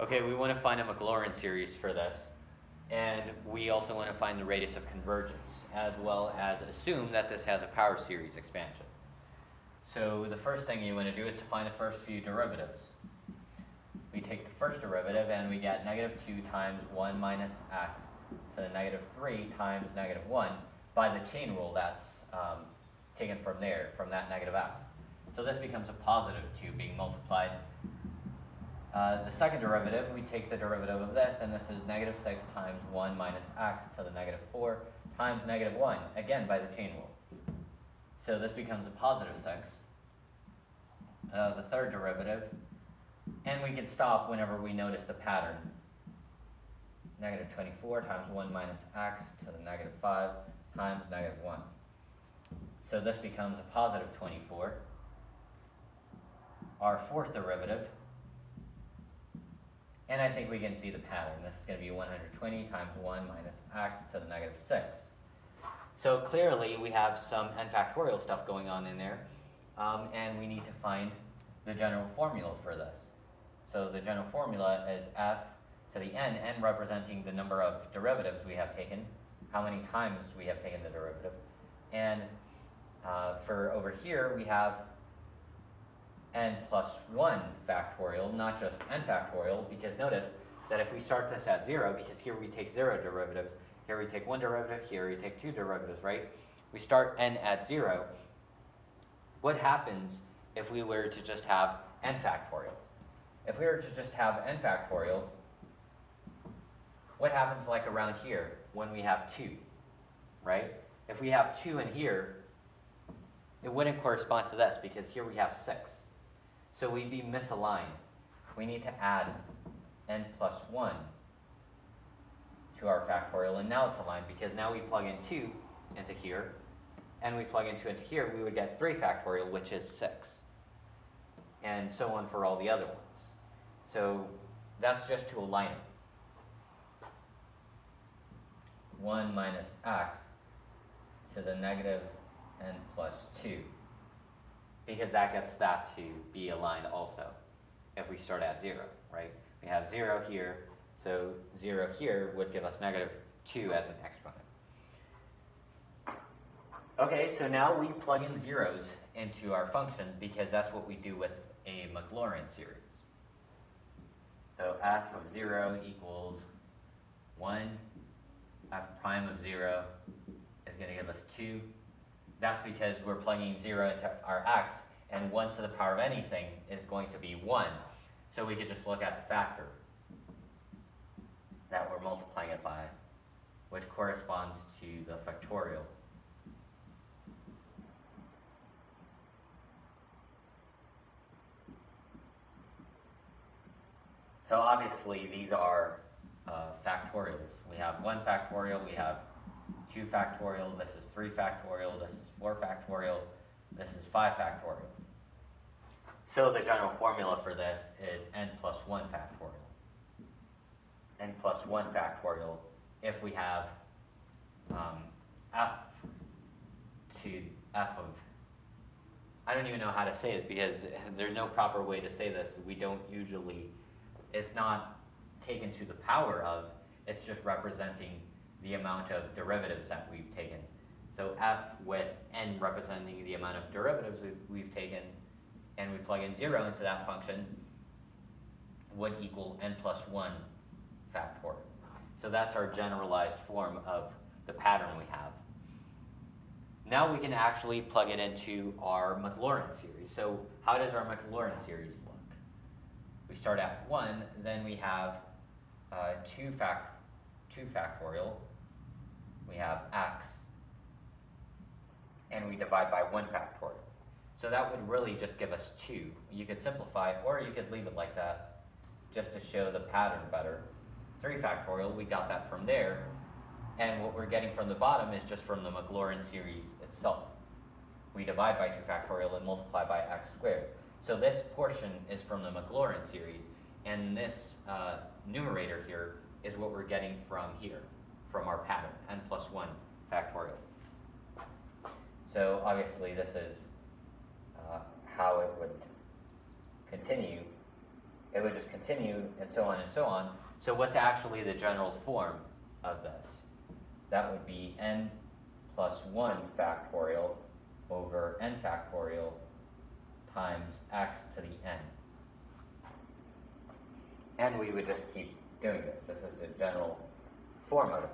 Okay, we want to find a Maclaurin series for this, and we also want to find the radius of convergence, as well as assume that this has a power series expansion. So the first thing you want to do is to find the first few derivatives. We take the first derivative and we get negative 2 times 1 minus x to the negative 3 times negative 1 by the chain rule that's taken from there, from that negative x. So this becomes a positive 2 being multiplied. The second derivative, we take the derivative of this, and this is negative 6 times 1 minus x to the negative 4 times negative 1, again by the chain rule. So this becomes a positive 6. The third derivative, and we can stop whenever we notice the pattern. Negative 24 times 1 minus x to the negative 5 times negative 1. So this becomes a positive 24. Our fourth derivative, and I think we can see the pattern. This is going to be 120 times 1 minus x to the negative 6. So clearly we have some n factorial stuff going on in there, and we need to find the general formula for this. So the general formula is f to the n representing the number of derivatives we have taken, how many times we have taken the derivative, and for over here we have n plus 1 factorial, not just n factorial, because notice that if we start this at 0, because here we take 0 derivatives, here we take 1 derivative, here we take 2 derivatives, right? We start n at 0. What happens if we were to just have n factorial? If we were to just have n factorial, what happens like around here when we have 2, right? If we have 2 in here, it wouldn't correspond to this because here we have 6. So we'd be misaligned. We need to add n plus 1 to our factorial, and now it's aligned because now we plug in 2 into here, and we plug in 2 into here, we would get 3 factorial, which is 6. And so on for all the other ones. So that's just to align it. 1 minus x to the negative n plus 2. Because that gets that to be aligned also, if we start at 0, right? We have 0 here, so 0 here would give us negative 2 as an exponent. Okay, so now we plug in zeros into our function because that's what we do with a Maclaurin series. So f of 0 equals 1, f prime of 0 is going to give us 2. That's because we're plugging 0 into our x, and 1 to the power of anything is going to be 1. So we could just look at the factor that we're multiplying it by, which corresponds to the factorial. So obviously these are factorials. We have 1 factorial, we have 2 factorial, this is 3 factorial, this is 4 factorial, this is 5 factorial. So the general formula for this is n plus 1 factorial. N plus 1 factorial if we have f to f of, I don't even know how to say it because there's no proper way to say this. We don't usually, it's not taken to the power of, it's just representing the amount of derivatives that we've taken. So f with n representing the amount of derivatives we've taken, and we plug in 0 into that function, would equal n plus 1 factorial. So that's our generalized form of the pattern we have. Now we can actually plug it into our Maclaurin series. So how does our Maclaurin series look? We start at 1, then we have 2 factorial, we have x, and we divide by 1 factorial. So that would really just give us 2. You could simplify, or you could leave it like that, just to show the pattern better. 3 factorial, we got that from there, and what we're getting from the bottom is just from the Maclaurin series itself. We divide by 2 factorial and multiply by x squared. So this portion is from the Maclaurin series, and this numerator here is what we're getting from here, from our pattern, n plus 1 factorial. So obviously this is how it would continue it would just continue, and so on and so on. So what's actually the general form of this? That would be n plus 1 factorial over n factorial times x to the n. And we would just keep doing this. This is the general form of it.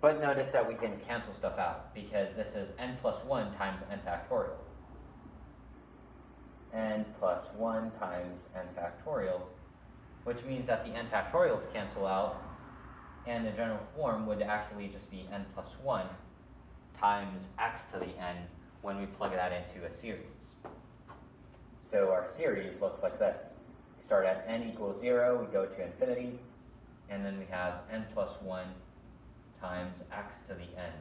But notice that we can cancel stuff out, because this is n plus 1 times n factorial. N plus 1 times n factorial, which means that the n factorials cancel out, and the general form would actually just be n plus 1 times x to the n when we plug that into a series. So our series looks like this. We start at n equals 0, we go to infinity, and then we have n plus 1 times x to the n.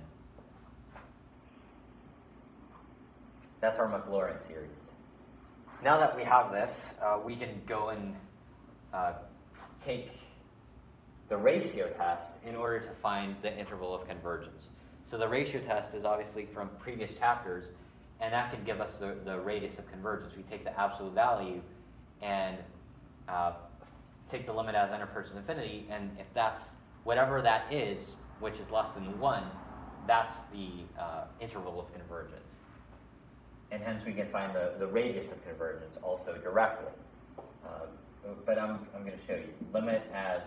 That's our Maclaurin series. Now that we have this, we can go and take the ratio test in order to find the interval of convergence. So the ratio test is obviously from previous chapters, and that can give us the radius of convergence. We take the absolute value and take the limit as n approaches infinity, and if that's whatever that is, which is less than 1, that's the interval of convergence. And hence we can find the radius of convergence also directly. But I'm going to show you. Limit as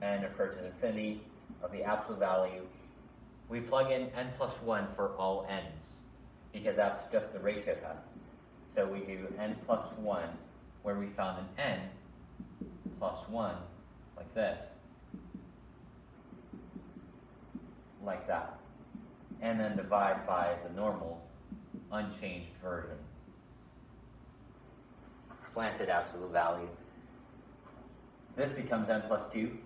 n approaches infinity of the absolute value. We plug in n plus 1 for all n's, because that's just the ratio test. So we do n plus 1, where we found an n plus 1, like this, like that, and then divide by the normal unchanged version. Slanted absolute value. This becomes n plus 2,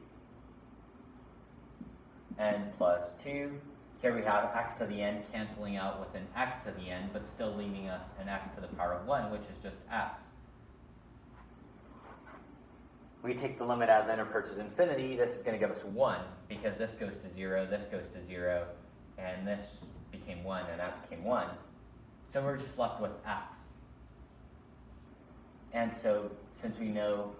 n plus 2. Here we have x to the n canceling out with an x to the n, but still leaving us an x to the power of 1, which is just x. We take the limit as n approaches infinity. This is going to give us 1, because this goes to 0, this goes to 0, and this became 1, and that became 1. So we're just left with x. And so, since we know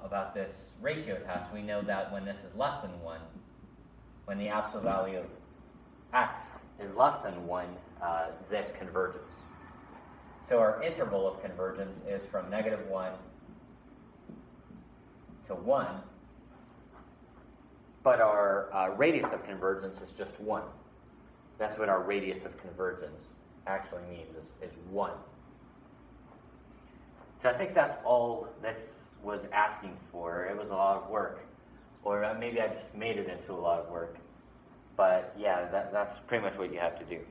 about this ratio test, we know that when this is less than 1, when the absolute value of x is less than 1, this converges. So our interval of convergence is from -1 to 1, but our radius of convergence is just 1. That's what our radius of convergence actually means, is 1. So I think that's all this was asking for. It was a lot of work, or maybe I just made it into a lot of work. But yeah, that's pretty much what you have to do.